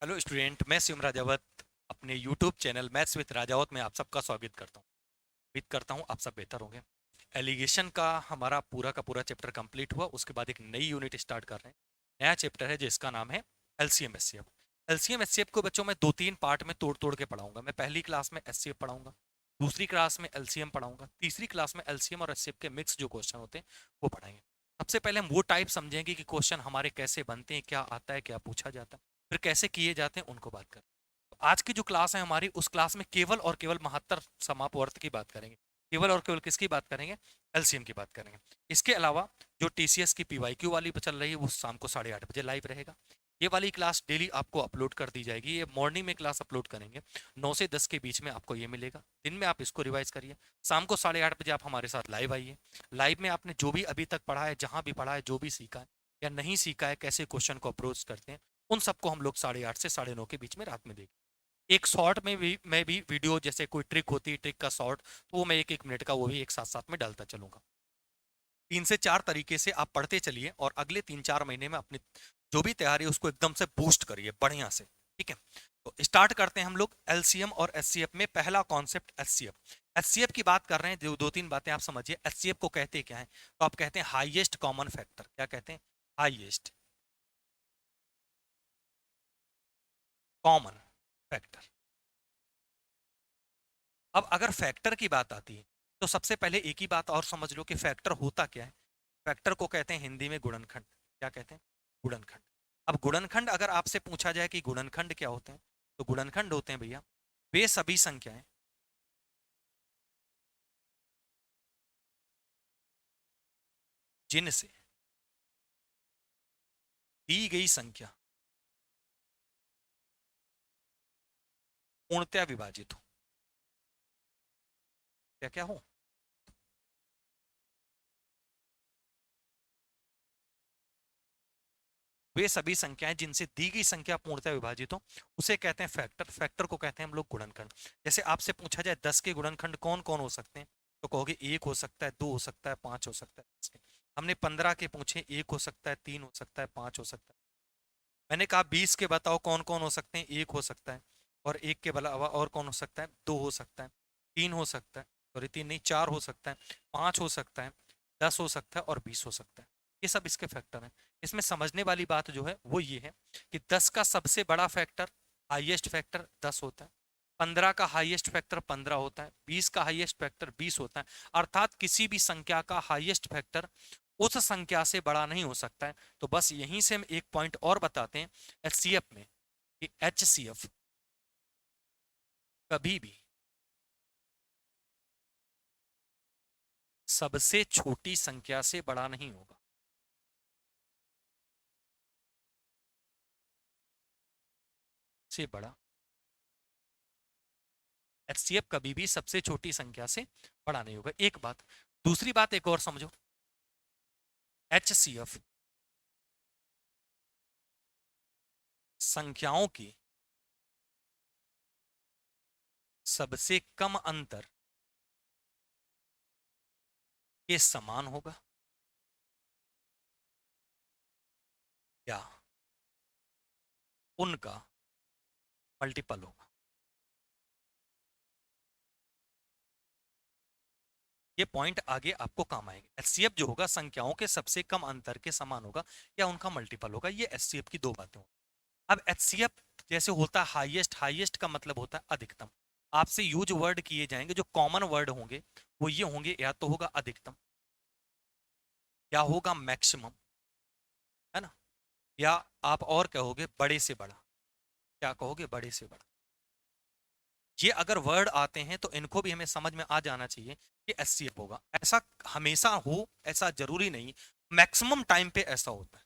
Hello student, मैं शिवम राजावत अपने YouTube channel maths with Rajawat में आप सबका स्वागत करता हूँ। उम्मीद करता हूँ आप सब बेहतर होंगे। एलिगेशन का हमारा पूरा का पूरा चैप्टर कंप्लीट हुआ, उसके बाद एक नई यूनिट स्टार्ट कर रहे हैं। नया चैप्टर है जिसका नाम है एलसीएम एचसीएफ। एलसीएम एचसीएफ को बच्चों मैं दो तीन पार्ट में तोड़ तोड़ के पढ़ाऊंगा। मैं पहली क्लास में एचसीएफ पढ़ाऊंगा, दूसरी क्लास में एलसीएम पढ़ाऊंगा, तीसरी क्लास में एलसीएम और एचसीएफ के मिक्स जो क्वेश्चन होते हैं वो पढ़ाएंगे। सबसे पहले हम वो टाइप समझेंगे कि क्वेश्चन हमारे कैसे बनते हैं, क्या आता है, क्या पूछा जाता है, फिर कैसे किए जाते हैं, उनको बात करें। तो आज की जो क्लास है हमारी, उस क्लास में केवल और केवल महत्तर समापवर्त की बात करेंगे। केवल और केवल किसकी बात करेंगे? एलसीएम की बात करेंगे। इसके अलावा जो टीसीएस की पीवाईक्यू वाली चल रही है वो शाम को 8:30 बजे लाइव रहेगा। ये वाली क्लास डेली आपको अपलोड कर दी जाएगी। ये मॉर्निंग में क्लास अपलोड करेंगे, 9 से 10 के बीच में आपको ये मिलेगा। दिन में आप इसको रिवाइज करिए, शाम को 8:30 बजे आप हमारे साथ लाइव आइए। लाइव में आपने जो भी अभी तक पढ़ा है, जहां भी पढ़ा है, जो भी सीखा है या नहीं सीखा है, कैसे क्वेश्चन को अप्रोच करते हैं, उन सबको हम लोग 8:30 से 9:30 के बीच में रात में देखें। एक शॉर्ट में भी मैं भी वीडियो, जैसे कोई ट्रिक होती है, ट्रिक का शॉर्ट, तो वो मैं 1-1 मिनट का वो भी एक साथ साथ में डालता चलूंगा। 3 से 4 तरीके से आप पढ़ते चलिए और अगले 3-4 महीने में अपनी जो भी तैयारी है उसको एकदम से बूस्ट करिए बढ़िया से। ठीक है, तो स्टार्ट करते हैं हम लोग एलसीएम और एचसीएफ में। पहला कॉन्सेप्ट एचसीएफ। एचसीएफ की बात कर रहे हैं, जो दो तीन बातें आप समझिए। एचसीएफ को कहते क्या है? तो आप कहते हैं हाईएस्ट कॉमन फैक्टर। क्या कहते हैं? Highest common factor. अब अगर फैक्टर की बात आती है तो सबसे पहले एक ही बात और समझ लो कि फैक्टर होता क्या है। फैक्टर को कहते हैं हिंदी में गुणनखंड। क्या कहते हैं? गुणनखंड। अब गुणनखंड अगर आपसे पूछा जाए कि गुणनखंड क्या होते हैं, तो गुणनखंड होते हैं भैया वे सभी संख्याएं जिनसे दी गई संख्या पूर्णतया विभाजित हो। क्या क्या हो? वे सभी संख्याएं जिनसे दी गई संख्या पूर्णतः विभाजित हो, उसे कहते हैं फैक्टर। फैक्टर को कहते हैं हम लोग गुणनखंड। जैसे आपसे पूछा जाए 10 के गुणनखंड कौन कौन हो सकते हैं, तो कहोगे 1 हो सकता है, 2 हो सकता है, 5 हो सकता है, 10 के। हमने 15 के पूछे, 1 हो सकता है, 3 हो सकता है, 5 हो सकता है। मैंने कहा 20 के बताओ कौन कौन हो सकते हैं, 1 हो सकता है, और 1 के अलावा और कौन हो सकता है, 2 हो सकता है, 3 हो सकता है, सॉरी 3 नहीं, 4 हो सकता है, 5 हो सकता है, 10 हो सकता है और 20 हो सकता है। ये सब इसके फैक्टर हैं। इसमें समझने वाली बात जो है वो ये है कि 10 का सबसे बड़ा फैक्टर, हाईएस्ट फैक्टर 10 होता है। 15 का हाईएस्ट फैक्टर 15 होता है। 20 का हाईएस्ट फैक्टर 20 होता है। अर्थात किसी भी संख्या का हाईएस्ट फैक्टर उस संख्या से बड़ा नहीं हो सकता है। तो बस यहीं से हम एक पॉइंट और बताते हैं एचसीएफ में, कि एचसीएफ कभी भी सबसे छोटी संख्या से बड़ा नहीं होगा। से बड़ा, एचसीएफ कभी भी सबसे छोटी संख्या से बड़ा नहीं होगा। एक बात। दूसरी बात एक और समझो। एचसीएफ संख्याओं की सबसे कम अंतर के समान होगा या उनका मल्टीपल होगा। ये पॉइंट आगे आपको काम आएगा। एचसीएफ जो होगा संख्याओं के सबसे कम अंतर के समान होगा या उनका मल्टीपल होगा। ये एचसीएफ की दो बातें होंगी। अब एचसीएफ जैसे होता है हाईएस्ट, हाईएस्ट का मतलब होता है अधिकतम। आपसे यूज वर्ड किए जाएंगे, जो कॉमन वर्ड होंगे वो ये होंगे, या तो होगा अधिकतम, या होगा मैक्सिमम, है ना, या आप और कहोगे बड़े से बड़ा। क्या कहोगे? बड़े से बड़ा। ये अगर वर्ड आते हैं तो इनको भी हमें समझ में आ जाना चाहिए कि एचसीएफ होगा। ऐसा हमेशा हो ऐसा जरूरी नहीं, मैक्सिमम टाइम पे ऐसा होता है।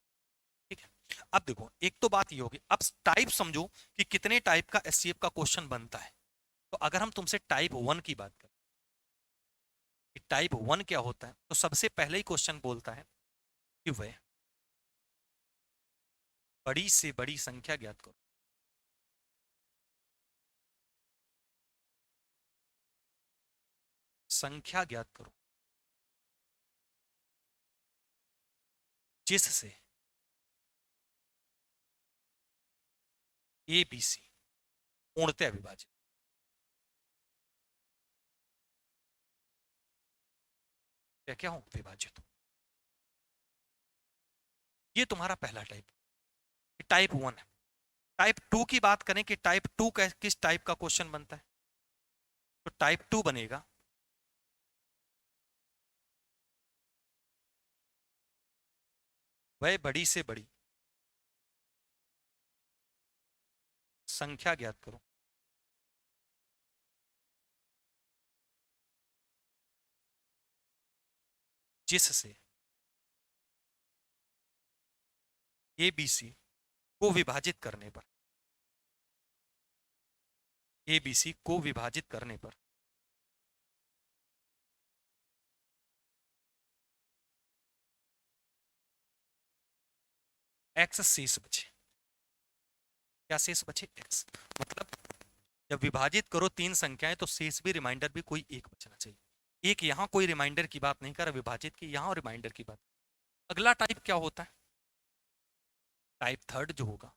ठीक है। अब देखो, एक तो बात ये होगी, अब टाइप समझो कि कितने टाइप का एचसीएफ का क्वेश्चन बनता है। तो अगर हम तुमसे टाइप 1 की बात करें कि टाइप 1 क्या होता है, तो सबसे पहले ही क्वेश्चन बोलता है कि वह बड़ी से बड़ी संख्या ज्ञात करो। संख्या ज्ञात करो जिससे ए बी सी पूर्णतः विभाजित। क्या क्या हो? विभाजित हो। ये तुम्हारा पहला टाइप, टाइप वन है। टाइप टू की बात करें कि टाइप टू किस टाइप का क्वेश्चन बनता है, तो टाइप टू बनेगा वह बड़ी से बड़ी संख्या ज्ञात करो जिससे ए बी सी को विभाजित करने पर, ए बी सी को विभाजित करने पर एक्स शेष बचे। क्या शेष बचे? एक्स। मतलब जब विभाजित करो तीन संख्याएं तो शेष भी, रिमाइंडर भी कोई एक बचना चाहिए। एक यहां कोई रिमाइंडर की बात नहीं कर रहा, विभाजित की यहां और रिमाइंडर की बात। अगला टाइप क्या होता है? टाइप थर्ड जो होगा,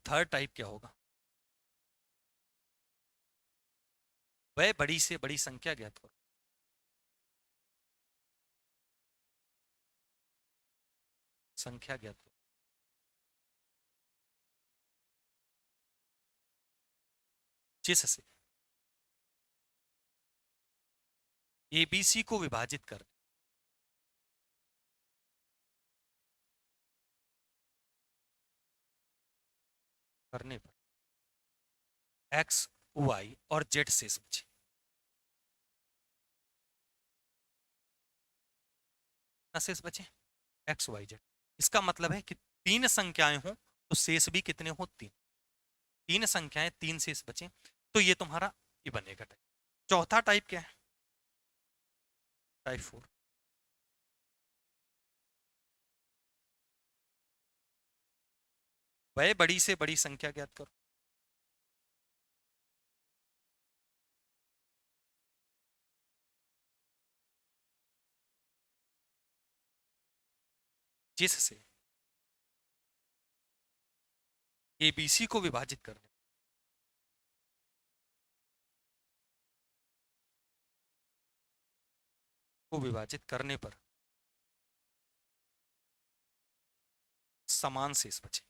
थर्ड टाइप क्या होगा? वह बड़ी से बड़ी संख्या ज्ञात करो संख्या ज्ञात करो जिससे एबीसी को विभाजित करने पर एक्स वाई और जेड शेष बचे। कितना शेष बचे? X Y Z. इसका मतलब है कि तीन संख्याएं हो तो शेष भी कितने हो? तीन। तीन संख्याएं, तीन शेष बचे, तो ये तुम्हारा ये बनेगा टाइप। चौथा टाइप क्या है? Type four. वह बड़ी से बड़ी संख्या ज्ञात करो जिससे एबीसी को विभाजित करने पर समान शेष बचे।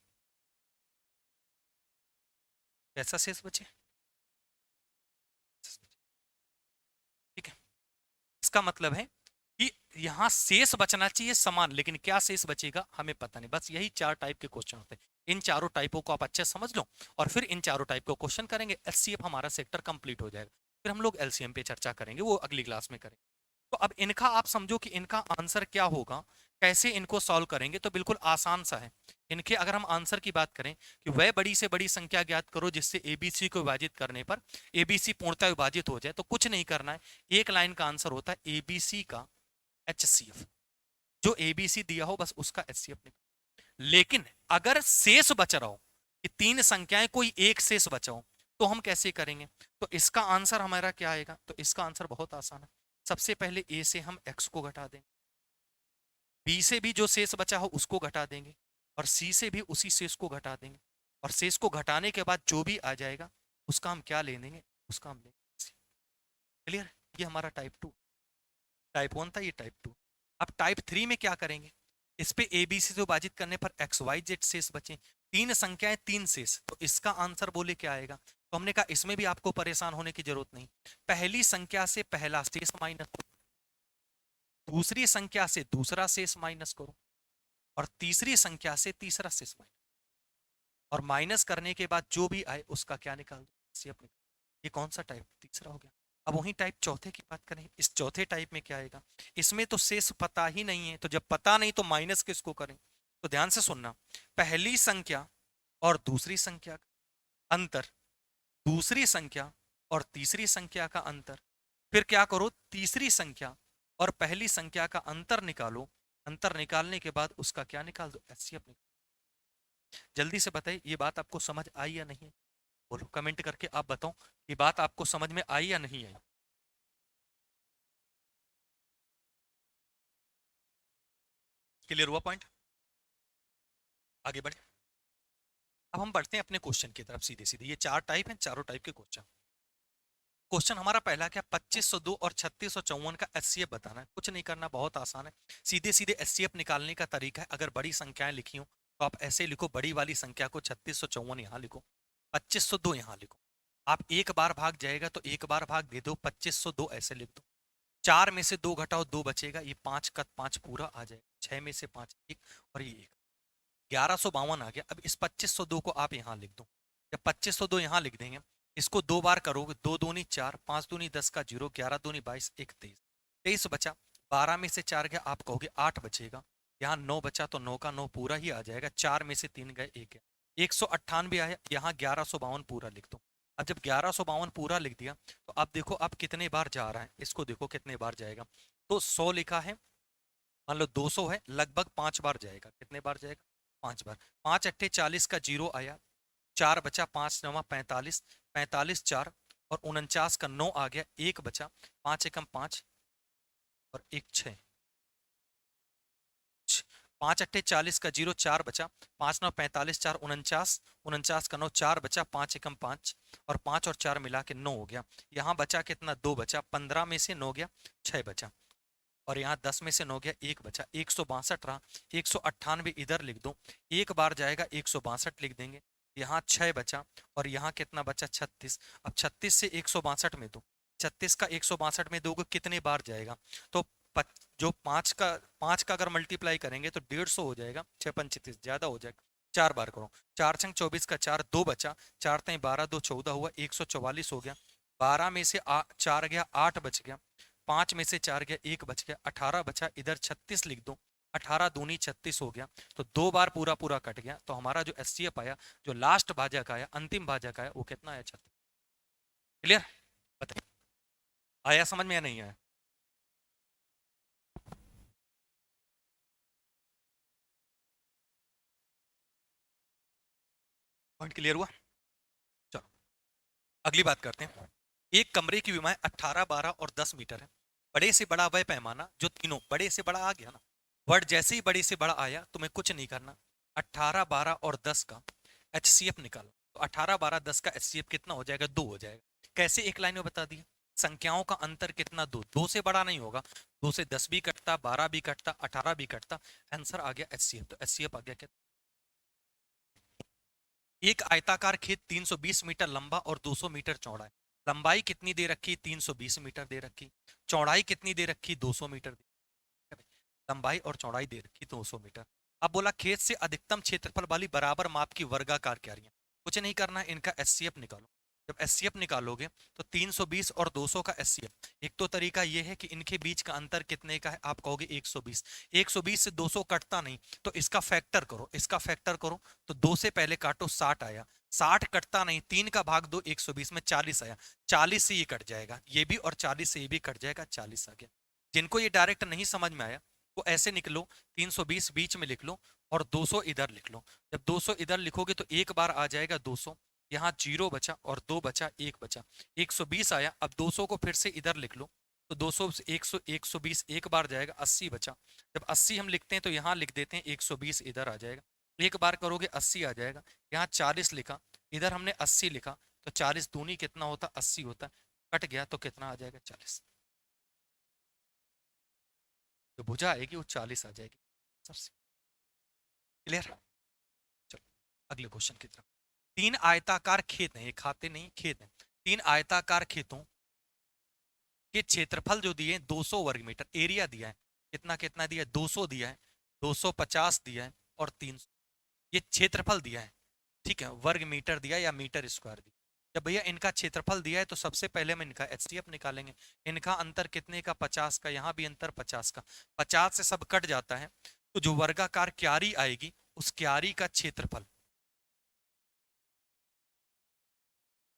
कैसा शेष बचे? ठीक है। इसका मतलब है कि यहां शेष बचना चाहिए समान, लेकिन क्या शेष बचेगा हमें पता नहीं। बस यही चार टाइप के क्वेश्चन होते हैं। इन चारों टाइपों को आप अच्छे समझ लो और फिर इन चारों टाइप को क्वेश्चन करेंगे, एचसीएफ हमारा सेक्टर कंप्लीट हो जाएगा। फिर हम लोग एलसीएम पे चर्चा करेंगे, वो अगली क्लास में करेंगे। तो अब इनका आप समझो कि इनका आंसर क्या होगा, कैसे इनको सॉल्व करेंगे, तो बिल्कुल आसान सा है। इनके अगर हम आंसर की बात करें कि वह बड़ी से बड़ी संख्या ज्ञात करो जिससे एबीसी को विभाजित करने पर एबीसी पूर्णतः विभाजित हो जाए, तो कुछ नहीं करना है। एक लाइन का आंसर होता है एबीसी का एचसीएफ। जो एबीसी दिया हो बस उसका एचसीएफ निकालो। लेकिन अगर शेष बच रहा हो कि तीन संख्याएं कोई एक शेष बचा हो, तो हम कैसे करेंगे? तो इसका आंसर हमारा क्या आएगा? तो इसका आंसर बहुत आसान है। सबसे पहले ए से हम एक्स को घटा देंगे, बी से भी जो शेष बचा हो उसको घटा देंगे, और सी से भी उसी शेष को घटा देंगे। और शेष को घटाने के बाद जो भी आ जाएगा उसका हम क्या ले लेंगे? उसका हम लेंगे। क्लियर? ये हमारा टाइप टू। टाइप वन था, ये टाइप टू। अब टाइप थ्री में क्या करेंगे? इस पे ए बी सी से विभाजित करने पर एक्स वाई जेड शेष बचे। तीन संख्याएं तीन शेष, तो इसका आंसर बोले क्या आएगा? तो हमने कहा इसमें भी आपको परेशान होने की जरूरत नहीं। पहली संख्या से पहला शेष माइनस करो, दूसरी संख्या से दूसरा शेष माइनस करो, और तीसरी संख्या से तीसरा शेष माइनस, और माइनस करने के बाद जो भी आए उसका क्या निकाल दो? सीएफ निकाल। ये कौन सा टाइप? तीसरा हो गया। अब वही टाइप चौथे की बात करें, इस चौथे टाइप में क्या आएगा? इसमें तो शेष पता ही नहीं है, तो जब पता नहीं तो माइनस किसको करें? तो ध्यान से सुनना, पहली संख्या और दूसरी संख्या का अंतर, दूसरी संख्या और तीसरी संख्या का अंतर, फिर क्या करो? तीसरी संख्या और पहली संख्या का अंतर निकालो। अंतर निकालने के बाद उसका क्या निकाल दो? एचसीएफ निकाल। जल्दी से बताइए ये बात आपको समझ आई या नहीं? बोलो कमेंट करके आप बताओ, ये बात आपको समझ में आई या नहीं आई? क्लियर हुआ पॉइंट? आगे बढ़े। अब हम बढ़ते हैं अपने क्वेश्चन की तरफ सीधे सीधे। ये 4 टाइप हैं, चारों टाइप के क्वेश्चन। क्वेश्चन हमारा पहला क्या, 2502 और 3654 का एचसीएफ बताना है। कुछ नहीं करना, बहुत आसान है। सीधे सीधे एचसीएफ निकालने का तरीका है, अगर बड़ी संख्याएं लिखी हो तो आप ऐसे लिखो, बड़ी वाली संख्या को 3654 यहाँ लिखो, 2502 यहाँ लिखो। आप एक बार भाग जाएगा तो एक बार भाग दे दो, 2502 ऐसे लिख दो। 4 में से 2 घटाओ, 2 बचेगा, ये 5 का 5 पूरा आ जाएगा, 6 में से 5 1 और ये 1, 1152 आ गया। अब इस 2502 को आप यहाँ लिख दो। जब 2502 यहाँ लिख देंगे, इसको 2 बार करोगे, 2 दूनी 4, 5 दूनी 10 का 0, 11 दूनी 22, 1 23, 23 बचा। 12 में से 4 गया, आप कहोगे 8 बचेगा। यहाँ 9 बचा तो 9 का 9 पूरा ही आ जाएगा। 4 में से 3 गए, 1 गया। 198 आया, यहाँ 1152 पूरा लिख दो। अब जब 1152 पूरा लिख दिया तो अब देखो अब कितने बार जा रहा है, इसको देखो कितने बार जाएगा। तो 100 लिखा है, मान लो 200 है, लगभग 5 बार जाएगा। कितने बार जाएगा, 5 बार। 5 अट्ठे 40 का 0 आया, 4 बचा, 5 नवा 45, 45 4 और 49 का 9 आ गया, 1 बचा, 5 एकम 5 और 1 6। 5 अट्ठे 40 का 0, 4 बचा, 5 9 45 4 49, 49 का 9, 4 बचा, 5 एकम 5 और 5 और 4 मिला के 9 हो गया। यहाँ बचा कितना, 2 बचा, 15 में से 9 गया, 6 बचा और यहाँ 10 में से 9 गया, 1 बचा, 162 रहा। 198 इधर लिख दो, एक बार जाएगा, 162 लिख देंगे। यहाँ 6 बचा और यहाँ कितना बचा, 36। अब 36 से 162 में दो, 36 का 162 में दोगे कितने बार जाएगा, तो जो 5 का अगर मल्टीप्लाई करेंगे तो 150 हो जाएगा। 6 35 ज्यादा हो जाएगा, 4 बार करो। 4 छंग 24 का 4, 2 बचा, 4 तीन 12, 2 14 हुआ, 144 हो गया। 12 में से 4 गया, 8 बच गया, 5 में से 4 गया, 1 बच गया, 18 बचा, इधर 36 लिख दो। 18 दूनी 36 हो गया, तो 2 बार पूरा पूरा कट गया। तो हमारा जो एचसीएफ आया, जो लास्ट भाजक आया, अंतिम भाजक आया, वो कितना आया, 36। क्लियर, बताइए आया समझ में या नहीं आया। पॉइंट क्लियर हुआ। चलो अगली बात करते हैं। एक कमरे की विमाएं 18 12 और 10 मीटर है। बड़े से बड़ा वह पैमाना जो तीनों, बड़े से बड़ा आ गया ना वर्ड, जैसे ही बड़े से बड़ा आया तुम्हें कुछ नहीं करना, 18 12 और 10 का एचसीएफ निकालो। तो 18 12 10 का एचसीएफ कितना हो जाएगा, 2 हो जाएगा। कैसे, एक लाइन में बता दिया। संख्याओं का अंतर कितना, 2, 2 से बड़ा नहीं होगा। 2 से 10 भी कटता, 12 भी कटता, 18 भी कटता, आंसर आ गया एचसीएफ। तो एचसीएफ आ गया क्या, एक आयताकार खेत 320 मीटर लंबा और 200 मीटर चौड़ा है। लंबाई कितनी दे रखी, 320 मीटर दे रखी। चौड़ाई कितनी दे रखी, 200 मीटर दे रखी। लंबाई और चौड़ाई दे रखी 200 मीटर। अब बोला खेत से अधिकतम क्षेत्रफल वाली बराबर माप की वर्गाकार क्यारियां। कुछ नहीं करना, इनका एचसीएफ निकालो। जब एचसीएफ निकालोगे तो 320 और 200 का एचसीएफ, एक तो तरीका ये है कि इनके बीच का अंतर कितने का है, आप कहोगे 120। 120 से 200 कटता नहीं, तो इसका फैक्टर करो, इसका फैक्टर करो। तो 2 से पहले काटो, 60 आया। 60 कटता नहीं, 3 का भाग दो, 120 में 40 आया। 40 से ये कट जाएगा, ये भी, और 40 से ये भी कट जाएगा, 40 आ गया। जिनको ये डायरेक्ट नहीं समझ में आया वो ऐसे निकलो, 320 बीच में लिख लो और 200 इधर लिख लो। जब 200 इधर लिखोगे तो एक बार आ जाएगा 200, यहाँ 0 बचा और 2 बचा, 1 बचा, 120 आया। अब 200 को फिर से इधर लिख लो, तो 200 से 100 120 एक बार जाएगा, 80 बचा। जब 80 हम लिखते हैं तो यहाँ लिख देते हैं, 120 इधर आ जाएगा। एक बार करोगे 80 आ जाएगा। यहाँ 40 लिखा, इधर हमने 80 लिखा, तो 40 दूनी कितना होता, 80 होता। कट गया तो कितना आ जाएगा, 40। जो भुजा आएगी वो 40 आ जाएगी। सबसे क्लियर। चलो अगले क्वेश्चन की तरफ। 3 आयताकार खेत हैं, ये खाते नहीं, खेत हैं। 3 आयताकार खेतों के क्षेत्रफल जो दिए 200 वर्ग मीटर, एरिया दिया है, कितना कितना दिया है, 200 दिया है, 250 दिया है और 300, ये क्षेत्रफल दिया है। ठीक है, वर्ग मीटर दिया या मीटर स्क्वायर दिया। जब भैया इनका क्षेत्रफल दिया है तो सबसे पहले हम इनका एचसीएफ निकालेंगे। इनका अंतर कितने का, 50 का, यहाँ भी अंतर 50 का। 50 से सब कट जाता है, तो जो वर्गाकार क्यारी आएगी उस क्यारी का क्षेत्रफल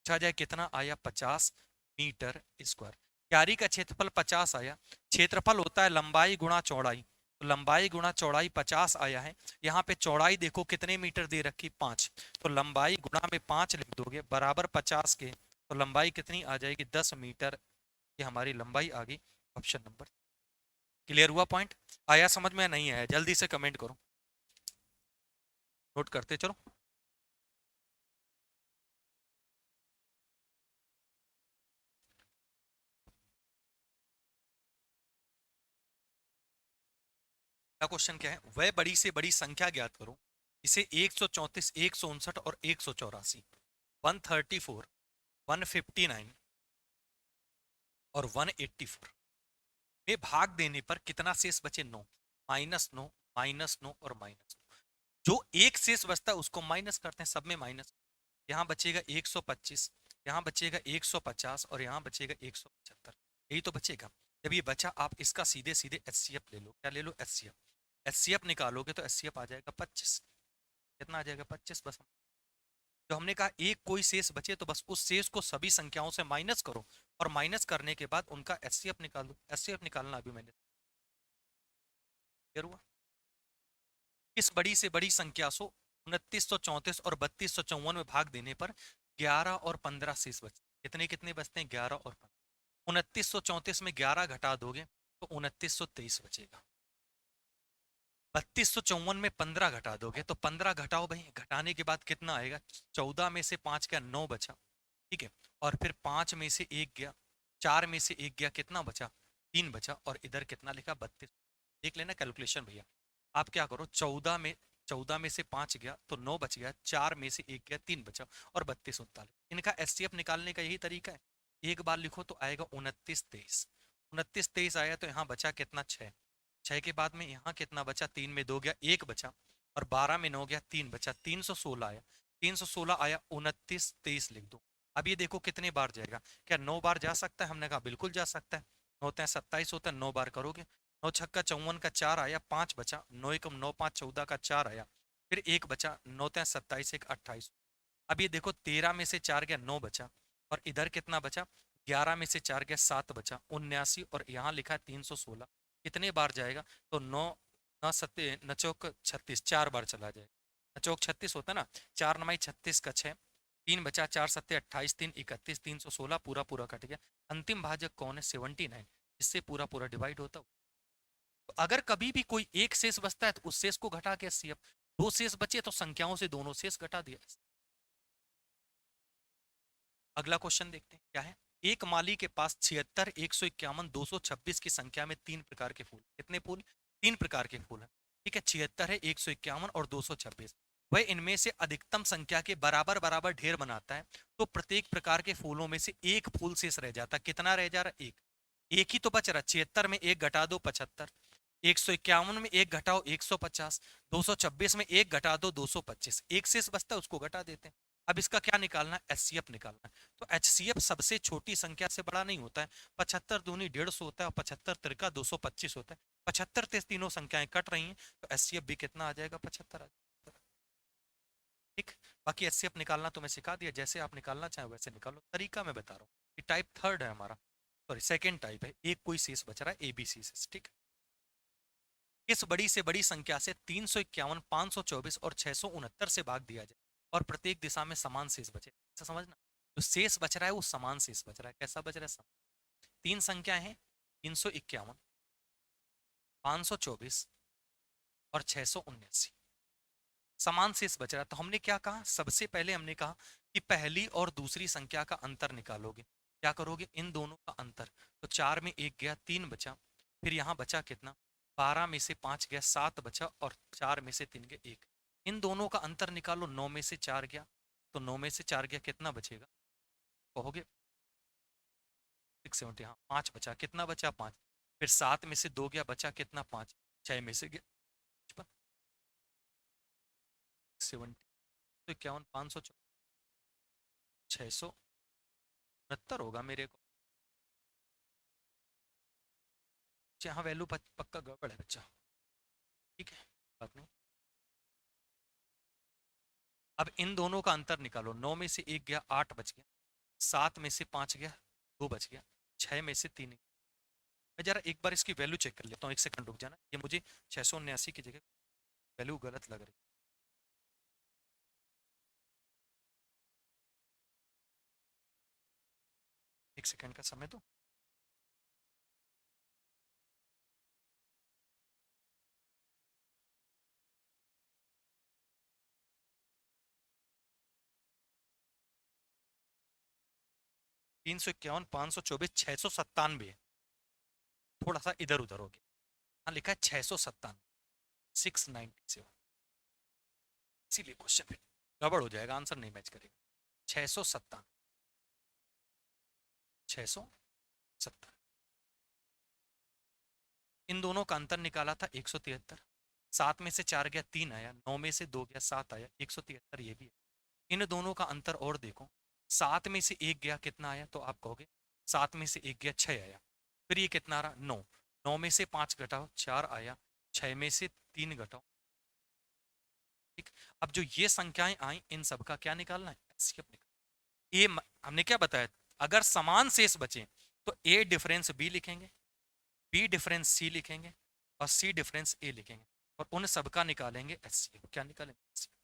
पूछा जाए कितना आया, 50 मीटर स्क्वायर। क्यारी का क्षेत्रफल 50 आया। क्षेत्रफल होता है लंबाई गुणा चौड़ाई, तो लंबाई गुणा चौड़ाई 50 आया है। यहाँ पे चौड़ाई देखो कितने मीटर दे रखी, 5, तो लंबाई गुणा में 5 लिख दोगे बराबर 50 के, तो लंबाई कितनी आ जाएगी, 10 मीटर। ये हमारी लंबाई आ गई, ऑप्शन नंबर। क्लियर हुआ पॉइंट, आया समझ में नहीं आया, जल्दी से कमेंट करो, नोट करते चलो। क्या क्वेश्चन क्या है, वह बड़ी से बड़ी संख्या ज्ञात करो इसे 134, 159 और 184, 134, 159 और 184 में भाग देने पर कितना शेष बचे? 9, माइनस 9, माइनस 9 और माइनस 9। जो एक शेष बचता है उसको माइनस करते हैं, सब में माइनस। यहाँ बचेगा 125, यहाँ बचेगा 150 और यहाँ बचेगा 175। यही तो बचेगा। जब ये बचा, आप इसका सीधे सीधे एचसीएफ ले लो। क्या ले लो? एचसीएफ। एचसीएफ निकालोगे तो एचसीएफ आ जाएगा 25। कितना आ जाएगा? 25। बस जो हमने कहा एक कोई शेष बचे तो बस उस शेष को सभी संख्याओं से माइनस करो और माइनस करने के बाद उनका एचसीएफ निकाल दो। एचसीएफ निकालना अभी मैंने क्लियर हुआ। इस बड़ी से बड़ी संख्या को 2934 और 3254 में भाग देने पर 11 और 15 शेष बचते। कितने कितने बचते हैं? 11 और 15। 2934 में 11 घटा दोगे तो 2923 बचेगा। 3254 में 15 घटा दोगे तो 15 घटाओ भाई, घटाने के बाद कितना आएगा? 14 में से 5 गया, 9 बचा। ठीक है, और फिर 5 में से 1 गया, 4 में से 1 गया, कितना बचा? 3 बचा। और इधर कितना लिखा? 32। देख लेना कैलकुलेशन भैया। आप क्या करो, 14 में से 5 गया तो 9 बच गया, 4 में से 1 गया, 3 बचा, और 32 39। इनका एचसीएफ निकालने का यही तरीका है। एक बार लिखो तो आएगा 29 23। 29 23 आया तो यहाँ बचा कितना? 6। 6 के बाद में यहाँ कितना बचा? 3 में 2 गया, 1 बचा, और 12 में 9 गया, 3 बचा, 316 आया। 316 आया, 29 23 लिख दो। अब ये देखो कितने बार जाएगा। क्या 9 बार जा सकता है? हमने कहा बिल्कुल जा सकता है। 9 होता है 27 होता है, 9 बार करोगे। 9 छक्का 54 का 4 आया, 5 बचा। 9 एकम 9 5 14 का 4 आया, फिर 1 बचा। 9 तय 27 1 28। अब ये देखो 13 में से 4 गया, 9 बचा, और इधर कितना बचा? 11 में से 4 गया, 7 बचा, 79, और यहाँ लिखा है 316। कितने बार जाएगा? तो 9 9 सत्य नचौक 36, 4 बार चला जाएगा। नचौक 36 होता है ना, 4 9 36 का 6, 3 बचा, 4 सत्य 28, 3 31, 316 पूरा पूरा कट गया। अंतिम भाजक कौन है? 79। इससे पूरा पूरा डिवाइड होता है। तो अगर कभी भी कोई एक शेष बचता है तो उस शेष को घटा के एचसीएफ। दो शेष बचे तो संख्याओं से दोनों शेष घटा दिया। अगला क्वेश्चन देखते हैं क्या है। एक माली के पास 76, 151, 226 की संख्या में 3 प्रकार के फूल। कितने फूल? 3 प्रकार के फूल है। ठीक है, 76 है, 151 और 226। वह इनमें से अधिकतम संख्या के बराबर बराबर ढेर बनाता है तो प्रत्येक प्रकार के फूलों में से एक फूल शेष रह जाता है। कितना रह जा रहा है? एक। एक ही तो बच रहा। 76 में एक घटा दो 75, 151 में एक घटाओ 150, 226 में एक घटा दो 225। एक शेष बचता है उसको घटा देते हैं। अब इसका क्या निकालना है? एचसीएफ निकालना है। तो एचसीएफ सबसे छोटी संख्या से बड़ा नहीं होता है। 75 दूनी 150 होता है और 75 तिरका 225 होता है। 75 से तीनों संख्याएं कट रही हैं तो एचसीएफ भी कितना आ जाएगा? 75 आ जाएगा। ठीक। बाकी एचसीएफ निकालना तो मैं सिखा दिया, जैसे आप निकालना चाहें वैसे निकालो, तरीका मैं बता रहा हूँ। ये टाइप थर्ड है हमारा, सॉरी सेकेंड टाइप है। एक कोई शेष बच रहा है, एबीसी शेष। ठीक। इस बड़ी से बड़ी संख्या से 351, 524 और 669 से भाग दिया जाए और प्रत्येक दिशा में समान शेष बचे। ऐसा समझना, जो शेष बच रहा है वो समान शेष बच रहा है। कैसा बच रहा है? समान। तीन संख्या है, 351, 524 और 679, समान शेष बच रहा है। तो हमने क्या कहा? सबसे पहले हमने कहा कि पहली और दूसरी संख्या का अंतर निकालोगे। क्या करोगे? इन दोनों का अंतर। तो 4 में 1 गया, 3 बचा, फिर यहाँ बचा कितना? 12 में से 5 गया, 7 बचा, और 4 में से 3 गया, 1। इन दोनों का अंतर निकालो। 9 में से 4 गया तो 9 में से 4 गया, कितना बचेगा? कहोगे 670। हाँ, 5 बचा। कितना बचा? 5। फिर 7 में से 2 गया, बचा कितना? 5। 6 में से गया 70। तो 51, 500, 669 होगा मेरे को। यहाँ वैल्यू पक्का गड़बड़ है बच्चा। ठीक है, बात नहीं। अब इन दोनों का अंतर निकालो। 9 में से 1 गया, 8 बच गया, 7 में से 5 गया, 2 बच गया, 6 में से 3। मैं जरा एक बार इसकी वैल्यू चेक कर लेता हूँ, 1 सेकंड रुक जाना। ये मुझे 679 की जगह वैल्यू गलत लग रही। 1 सेकंड का समय दो। 351, 524, 697। थोड़ा सा इधर उधर हो गया। हाँ, लिखा है 697। 697, इसीलिए क्वेश्चन फिर गड़बड़ हो जाएगा, आंसर नहीं मैच करेगा। 697, 697, इन दोनों का अंतर निकाला था 173। 7 में से 4 गया 3 आया, 9 में से 2 गया 7 आया, 173 ये भी है। इन दोनों का अंतर और देखो, 7 में से 1 गया कितना आया, तो आप कहोगे 7 में से 1 गया 6 आया। फिर ये कितना आ रहा 9, 9 में से 5 घटाओ 4 आया, 6 में से 3 घटाओ। ठीक, अब जो ये संख्याएं आई इन सबका क्या निकालना है, एचसीएफ निकालना। हमने क्या बताया, अगर समान शेष बचे तो ए डिफरेंस बी लिखेंगे, बी डिफरेंस सी लिखेंगे और सी डिफरेंस ए लिखेंगे और उन सबका निकालेंगे एचसीएफ। क्या निकालेंगे, एचसीएफ।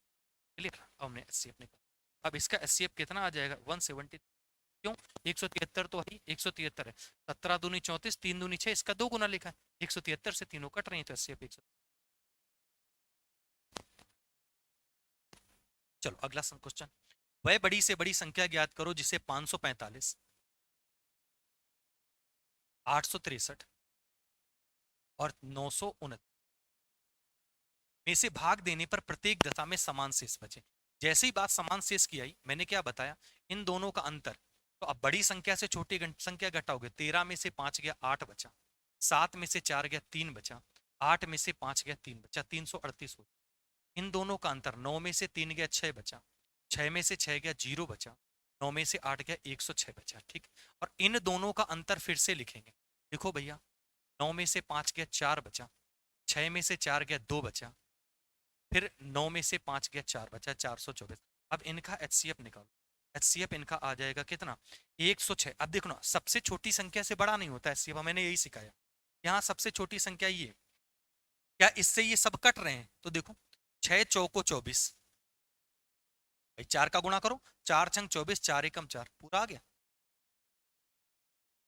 क्लियर, हमने एचसीएफ निकाला। अब इसका एचसीएफ कितना आ जाएगा 170। क्यों, 173 तो है, 173 है, 17 दूनी 34, 3 दूनी 6, इसका 2 गुना लिखा है, 173 से तीनों कट रही है तो एचसीएफ 100। चलो अगला क्वेश्चन, वह बड़ी से बड़ी संख्या ज्ञात करो जिसे 545, 863 और 929 में से भाग देने पर प्रत्येक दशा में समान शेष बचे। जैसे ही बात समान शेष की आई, मैंने क्या बताया, इन दोनों का अंतर, तो अब बड़ी संख्या से छोटी संख्या घटाओगे, 13 में से 5 गया 8 बचा, 7 में से 4 गया 3 बचा, 8 में से 5 गया 3 बचा, 338 हो। इन दोनों का अंतर, 9 में से 3 गया 6 बचा, 6 में से 6 गया 0 बचा, 9 में से 8 गया 106 बचा। ठीक, और इन दोनों का अंतर फिर से लिखेंगे। देखो भैया, 9 में से 5 गया 4 बचा, 6 में से 4 गया 2 बचा, फिर 9 में से 5 गया 4 बचा, 424। अब इनका एचसीएफ निकालो, एचसीएफ इनका आ जाएगा कितना, 106। अब देखो ना, सबसे छोटी संख्या से बड़ा नहीं होता एचसीएफ, मैंने यही सिखाया। यहाँ सबसे छोटी संख्या ये, क्या इससे ये सब कट रहे हैं, तो देखो 6 चौको 24, भाई 4 का गुणा करो, 4 छंग 24, 4 एकम 4, पूरा आ गया।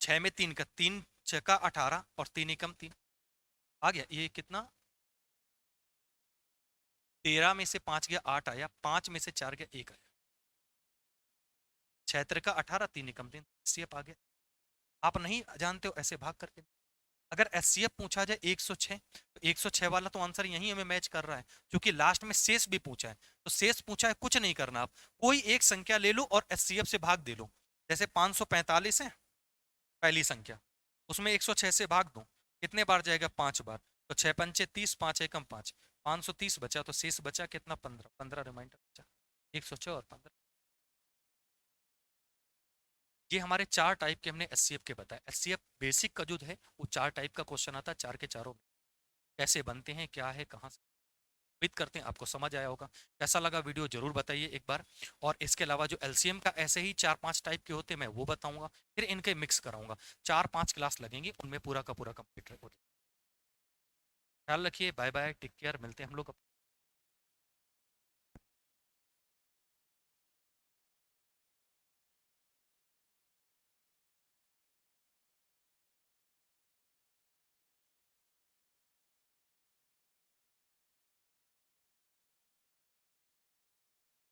6 में 3 का 3 6 का 18 और 3 एकम 3 आ गया। ये कितना, 13 में से 5 गया 8 आया, 5 में से 4 गया 1 आया, 6 का 18, 3 एकम 3, एचसीएफ आ गया। आप नहीं जानते हो ऐसे भाग करके। अगर एचसीएफ पूछा जाए 106, तो 106 वाला तो आंसर यही हमें मैच कर रहा है, क्योंकि लास्ट में शेष भी पूछा है। तो शेष पूछा है, कुछ नहीं करना, आप कोई एक संख्या ले लो और एचसीएफ से भाग दे लो। जैसे 545 है पहली संख्या, उसमें 106 से भाग दो, कितने बार जाएगा, 5 बार, तो 6 पंचे 30, 5 एकम 5, 530 बचा, तो शेष बचा कितना, 15, 15 रिमाइंडर बचा, 106 और 15। ये हमारे 4 टाइप के हमने एचसीएफ के बताए। एचसीएफ बेसिक का जो है वो 4 टाइप का क्वेश्चन आता है, 4 के चारों में कैसे बनते हैं, क्या है, कहाँ से। उम्मीद करते हैं आपको समझ आया होगा। कैसा लगा वीडियो जरूर बताइए एक बार। और इसके अलावा जो एलसीएम का ऐसे ही 4-5 टाइप के होते हैं, मैं वो बताऊंगा, फिर इनके मिक्स कराऊंगा। 4-5 क्लास लगेंगी, उनमें पूरा का पूरा कंप्लीट हो जाएगा। ख्याल रखिए, बाय बाय, टेक केयर, मिलते हैं हम लोग।